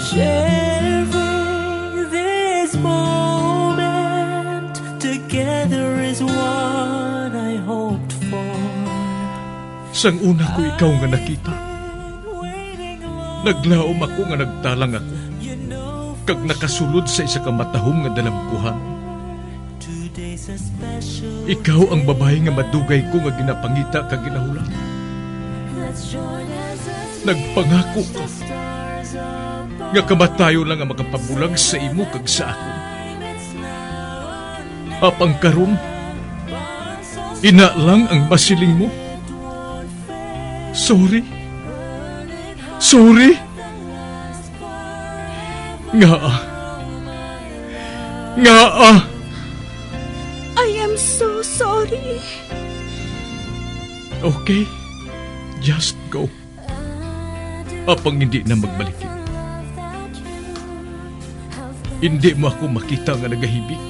Sharing this moment together is what I hoped for. Sang una ko ikaw nga nakita, naglaom ako nga nagtalang ako, kag nakasulod sa isa ka matahom nga dalagkuhan. Ikaw ang babae nga madugay ko nga ginapangita kag ginahulan. Nagpangako ka nga kamatayo lang ang makapabulag sa imo kag sa ako. Apang karon, ina lang ang masiling mo. Sorry. Nga. I am so sorry. Okay, just go. Apang hindi na magbalikin. Hindi mo ako makita nga nagahibik.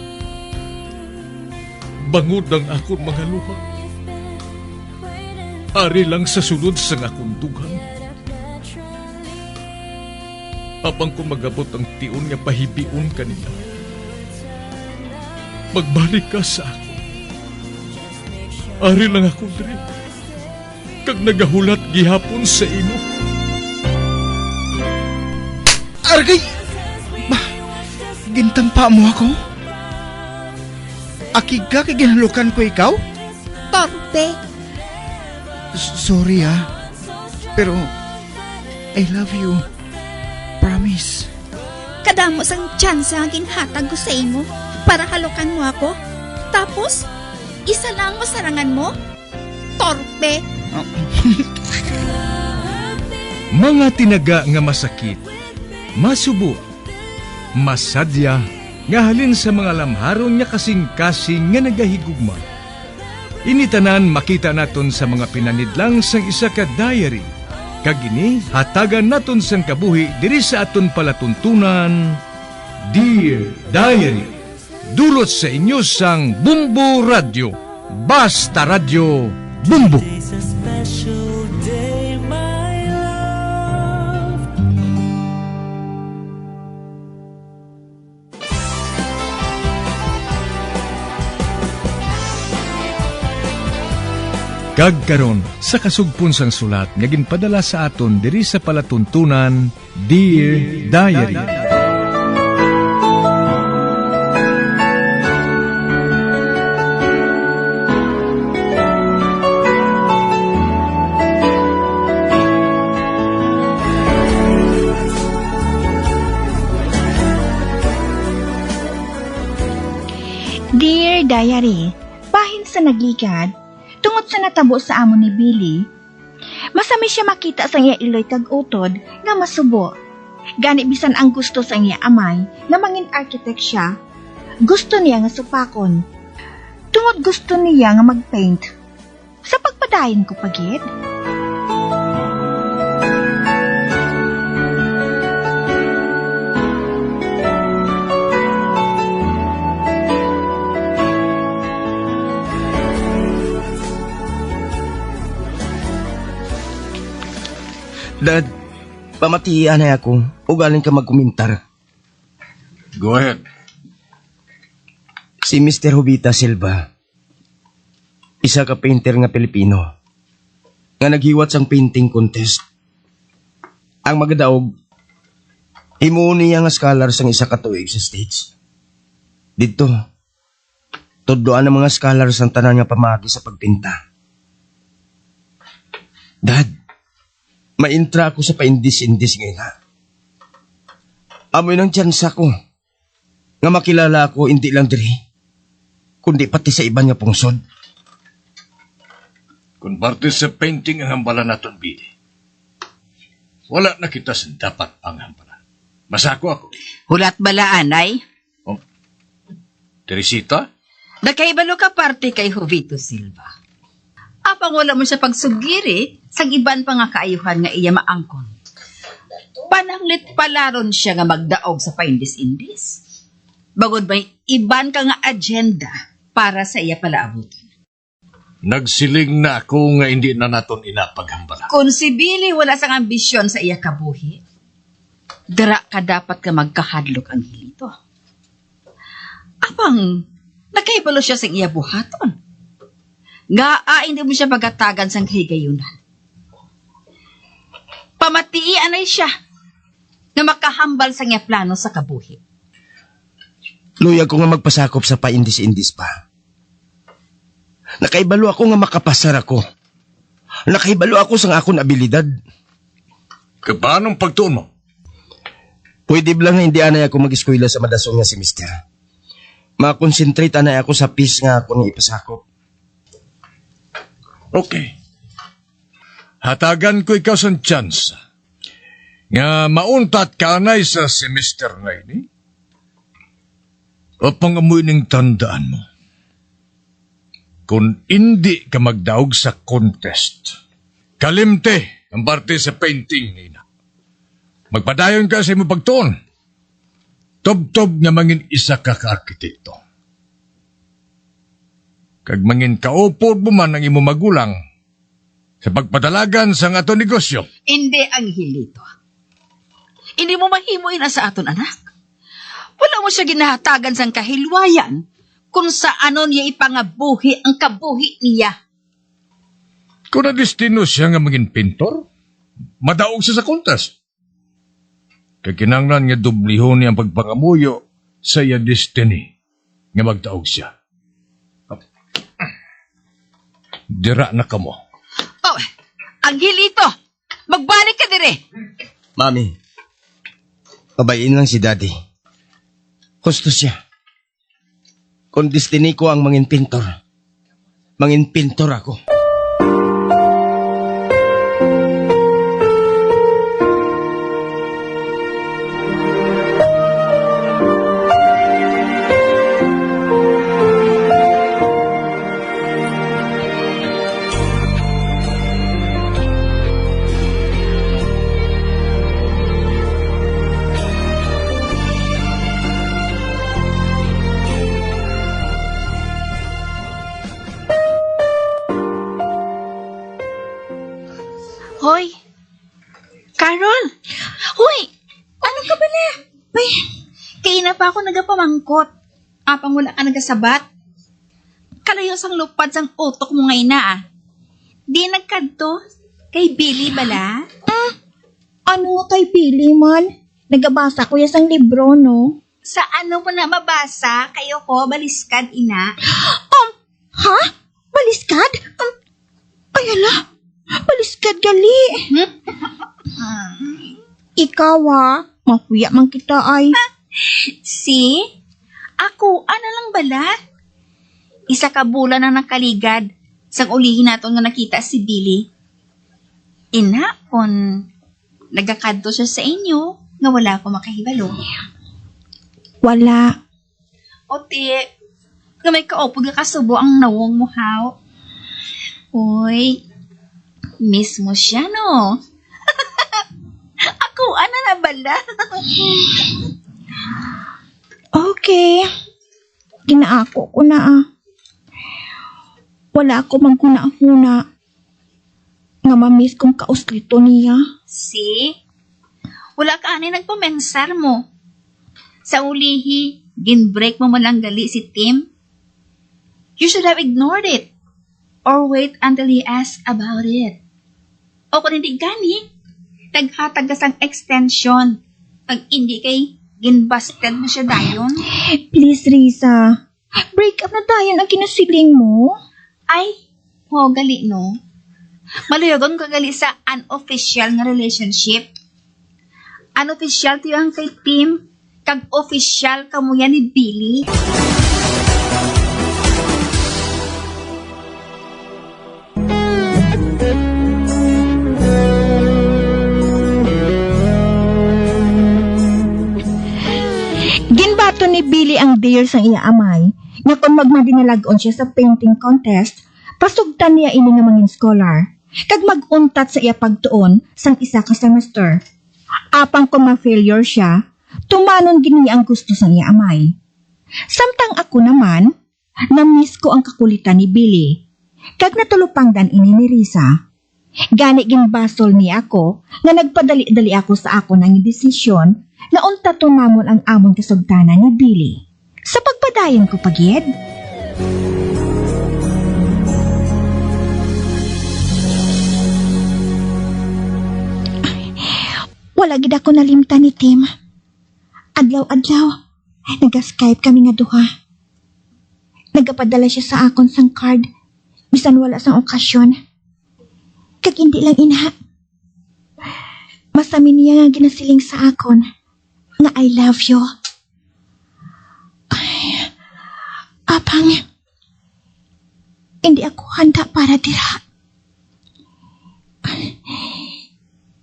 Bangod ang akong mga luha. Ari lang sa sulod sa akong dugang. Apang ko magabot ang tiun nga pahibiun kanila. Magbalik ka sa ako. Ari lang ako diri. Kag nagahulat gihapon sa imo. Argay! Gintampa mo ako? Akig ka kay ginalukan ko ikaw? Torpe. Sorry pero I love you. Promise. Kadamo sang tsansa ang ginhatag ko sa imo para halukan mo ako. Tapos, isa lang masarangan mo? Torpe. Mga tinaga nga masakit, masubo, masadya, nga halin sa mga lamharon nga kasing-kasing nga nagahigugma. Initanan makita naton sa mga pinanidlang sang isa ka diary. Kagini, hatagan naton sang kabuhi diri sa aton palatuntunan, Dear Diary. Dulot sa inyo sang Bumbo Radio. Basta Radio Bumbo. It's a special day, my love. Kagkaron sa kasugpon sang sulat nga ginpadala sa aton diri sa palatuntunan, Dear Diary. Dear Diary, bahin sa nagigad, tungod sa natabo sa amo ni Billy, masami siya makita sa iya iloy kag utod nga masubo. Gani bisan ang gusto sa iya amay nga mangin architect siya, gusto niya nga supakon. Tungod gusto niya nga magpaint. Sa pagpadayon ko pagid. Dad, pamatian na ako. Ugaling ka magkomentar. Go ahead. Si Mr. Jovita Silva, isa ka painter nga Pilipino, nga naghiwat sang painting contest. Ang magadaog, himuon niya nga scholar sang isa ka tuig sa stage. Dito, tudloan ang mga scholar sang tanan nga pamagi sa pagpinta. Dad, maintra ako sa paindis-indis ngayon ha. Amoy ng tsansa ko, nga makilala ako hindi lang diri, kundi pati sa iban nga pungsod. Kung parte sa painting ang hambalan naton, Billy, wala na kita sa dapat ang hambalan. Masako ako. Hulat balaan, ay? Oh, Teresita? Nakaibalo ka parte kay Jovito Silva. Apang wala mo siya pagsugiri, sa iban pa nga kaayuhan nga iya maangkon. Pananglit palaron siya nga magdaog sa paindis-indis. Bagod may iban ka nga agenda para sa iya palaabutin. Nagsiling na ako nga hindi na naton inapaghambalan. Kung si Billy wala sang ambisyon sa iya kabuhi, dara ka dapat ka magkahadlok ang hilito. Apang, nakaibalo siya sa iya buhaton. Hindi mo siya pagatagan sang kahigayunan. Pamatiin ay siya na makahambal sa iya plano sa kabuhi. Luyag ko nga magpasakop sa paindis-indis pa. Nakaibalo ako nga makapasar ako. Nakaibalo ako sa akong abilidad. Kabanong pagtuon mo? Pwede lang nga hindi anay ako mag-eskwela sa madasong nga semester. Makonsentrate anay ako sa piece nga ako nga ipasakop. Okay. Hatagan ko ikaw sa chance nga mauntat ka anay sa semester na ini. O pangamoy ning tandaan mo. Kung hindi ka magdaog sa contest, kalimte ang parte sa painting nina. Magpadayon ka sa imo pagtuon. Tob-tob nga mangin isa ka ka-arkitekto. Kag mangin kaupod mo man ang imo magulang sa pagpadalagan sa ato negosyo. Hindi ang hilito. Hindi mo mahimuin sa aton anak. Wala mo siya ginahatagan sang kahilwayan kung saanon niya ipangabuhi ang kabuhi niya. Kung na-destino siya nga maging pintor, madaog siya sa contest. Kakinanglan nga dublihon niya ang pagpangamuyo sa iya destiny nga magdaog siya. Dira na ka mo. Oh, ang hilito! Magbalik ka dire! Mami, pabayin lang si Daddy. Gusto siya. Kung destiny ko ang mangin pintor ako. Hoy! Carol! Hoy! Ano ka ba na? Bay, kaya na pa ako nagapamangkot. Apang wala ka nagasabat. Kalayo sang lupad sang utok mo ngayon na Di nagkadto? Kay Billy bala? Ano kay Billy man? Nagabasa ko yung sang libro, no? Sa ano mo na mabasa? Kayo ko, baliskad, ina? Ha? Baliskad? Ayala, baliskad gali. Ikaw mahuya man kita ay. Si? Ako, ano lang bala? Isa ka bulan na nakaligad sang ulihin nato nga nakita si Billy. Ina, kung nagakadto siya sa inyo, nga wala ko makahibalo. Wala. Oti, nga may kaupod ka kasubo ang nawong mo, haw. Uy, miss mo siya, no? Ako, ano na bala? Okay. Ginaako ko na Wala ako magkuna-huna. Nga mamiss kong kauslito niya. Si? Wala ka ani nagpamensar mo. Sa ulihi, ginbreak mo lang gali si Tim. You should have ignored it. Or wait until he asks about it. O kung hindi gani, naghatag ka sang extension. Pag hindi kay ginbasted mo siya dayon. Please, Risa. Break up na dayon ang kinasiling mo. Ay, gali no. Maluyagon ka gali sa unofficial nga relationship. Unofficial tiyo ang kay Tim, kag official ka mo yan ni Billy. Ginbato ni Billy ang deal sang iya amay, nga kung magmadinalagon siya sa painting contest, pasugtan niya ini nga mangin scholar, kag maguntat sa iya pagtuon sang isa ka semester. Apang kung ma-failure siya, tumanon gini ang gusto sang iya amay. Samtang ako naman, na-miss ko ang kakulitan ni Billy, kag natulupangdan ini ni Risa. Gani ginbasol niya ako nga nagpadali-dali ako sa ako ng desisyon na unta tunamon ang amon kasugtanan ni Billy. Sa pagpadayon ko pagid. Wala gid ako nalimtan ni Tim. Adlaw-adlaw, nag-Skype kami nga duha. Nagapadala siya sa akon sang card, bisan wala sang okasyon. Kag hindi lang ina. Masami niya nga ginasiling sa akon nga I love you. Ay, apang, hindi ako handa para dira.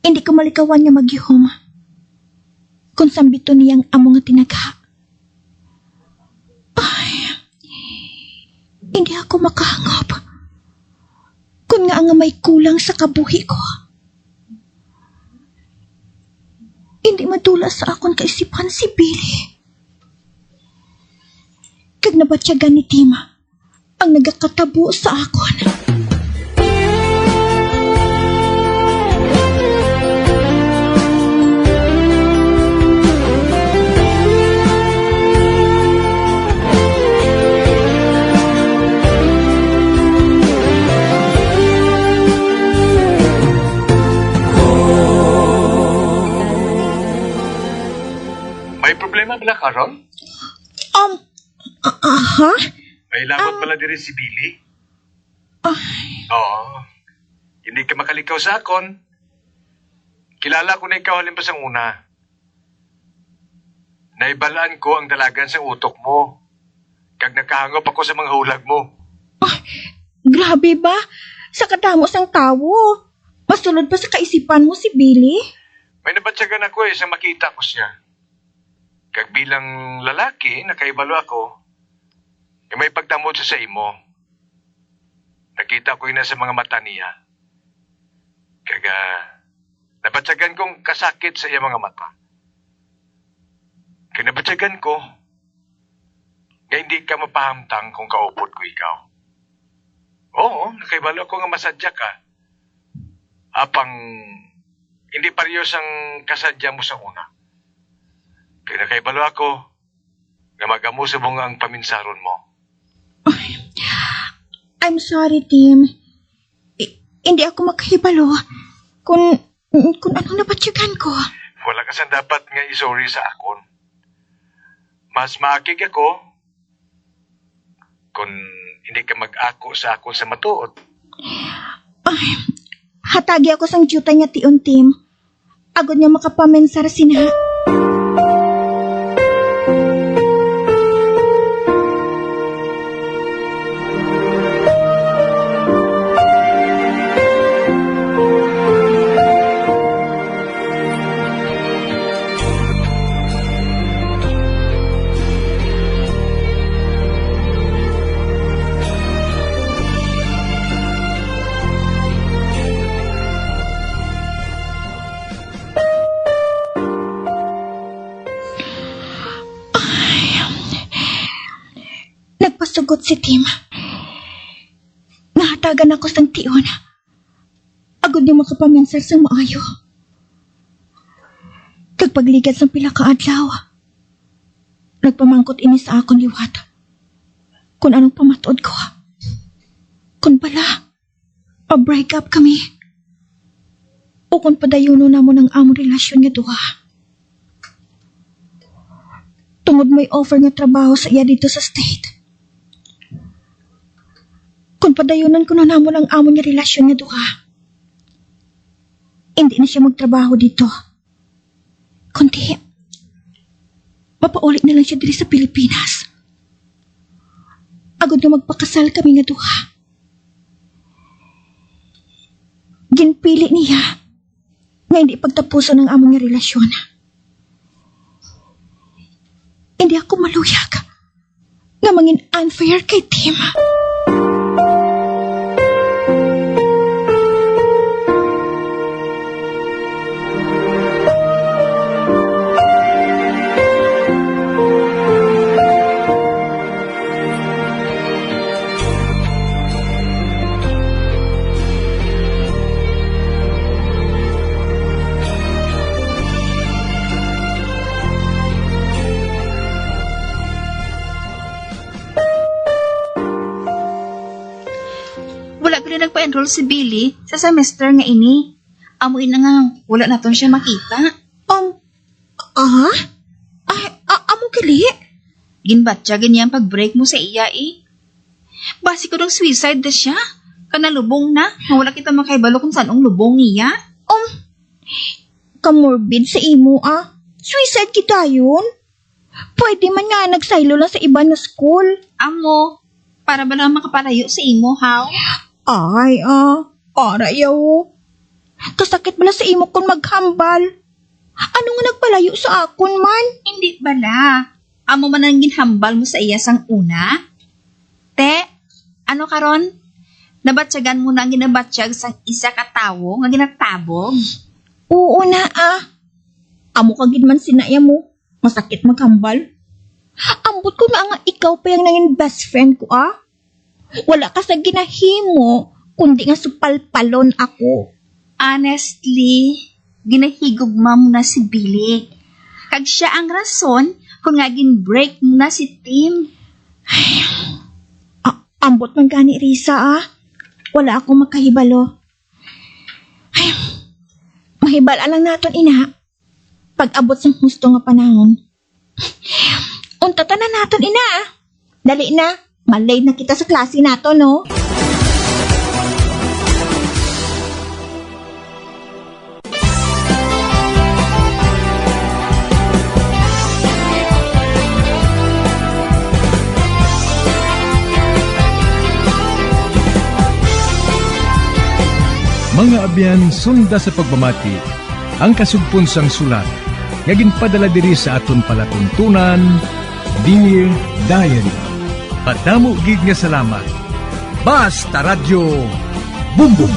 Hindi ko malikawan nga maghihom. Kung sambito niyang amo nga tinaga. Ay, hindi ako makahangop. Kung nga nga may kulang sa kabuhi ko. Hindi madula sa akong kaisipan si Billy. Kag nabatyagan ni Tim ang nagakatabo sa akon. May problema bala, Carol? Ha? May lagot bala diri si Billy? Oo. Hindi ka makalikaw sa akon. Kilala ko na ikaw halimpas ang una. Naibalaan ko ang dalagan sa utok mo. Kag nakahangop ako sa mga hulag mo. Grabe ba? Sa kadamo sang tawo. Masunod pa sa kaisipan mo si Billy? May nabatsagan ako sa makita ko siya. Kag bilang lalaki, nakaibalo ako, may pagdamot sa imo. Nakita ko na sa mga mata niya. Kag nabatsagan kong kasakit sa iya mga mata. Kag nabatsagan ko, nga hindi ka mapahamtang kung kaupod ko ikaw. Oo, nakaibalo ko nga masadya ka. Apang hindi parehas ang kasadya mo sa una. Kaya nakaibalo ako nga magamusubong ang paminsaron mo. I'm sorry, Tim. Hindi ako makahibalo kung anong nabatyagan ko. Wala ka sa dapat nga isorry sa akon. Mas maakig ako kung hindi ka mag-ako sa akon sa matuod. Hatagi ako sang juta niya tion, Tim. Agod niya makapamensar sina. Nagpasugot si Tim. Nahatagan ako sang tion. Agod niya makapamensar sang maayo. Kagpagligad sang pila ka adlaw, nagpamangkot ini sa akong liwat. Kung anong pamatuod ko. Kung pala, break up kami. O kung padayuno na mo ng among relasyon nga duha. Tungod may offer nga trabaho sa iya dito sa state. Kung padayunan ko na namon ang amon nga relasyon nga duha. Hindi na siya magtrabaho dito. Kundi, mapaulit na lang siya diri sa Pilipinas. Agad na magpakasal kami nga duha. Ginpili niya nga hindi pagtapusan ang amon nga relasyon. Hindi ako maluyag nga mangin unfair kay Tim. Nag-enroll si Billy sa semester nga ini. Amoy na nga, wala na siya makita. Amo gali? Ginbatya ganyan pag-break mo sa iya Basi ko ng suicide na siya. Kanalubong na. Wala kita makaibalo kung saan ang lubong niya. Kamorbid sa imo Suicide kita yun? Pwede man nga nagsaylo lang sa iba na school. Amo, para ba lang makapalayo sa imo, how? Ay, para yaw. Kasakit bala sa imo kung maghambal. Ano nga nagpalayo sa akon man? Hindi bala. Amo man ang ginhambal mo sa iya sang una? Te, ano karon? Nabatyagan mo na ang ginabatsyag sang isa ka tawo nga ginatabog? Oo na Amo ka gid man sinaya mo. Masakit maghambal. Ambot ko nga ikaw pa yung nanging best friend ko Wala ka sa ginahimo, kundi nga supalpalon ako. Honestly, ginahigugma mo na si Billy. Kag siya ang rason kung nga gin-break mo na si Tim. Ambot man gani, Risa Wala akong makahibalo. Mahibala lang naton ina. Pag-abot sa husto nga panahon. Untata na naton ina Dali na, malay na kita sa klase nato no? Mga abyan, sunda sa pagmamati, ang kasugpon sang sulat, nga ginpadala diri sa aton palatuntunan, Dear Diary. Padamo gig nga salamat. Basta Radio Bumbum.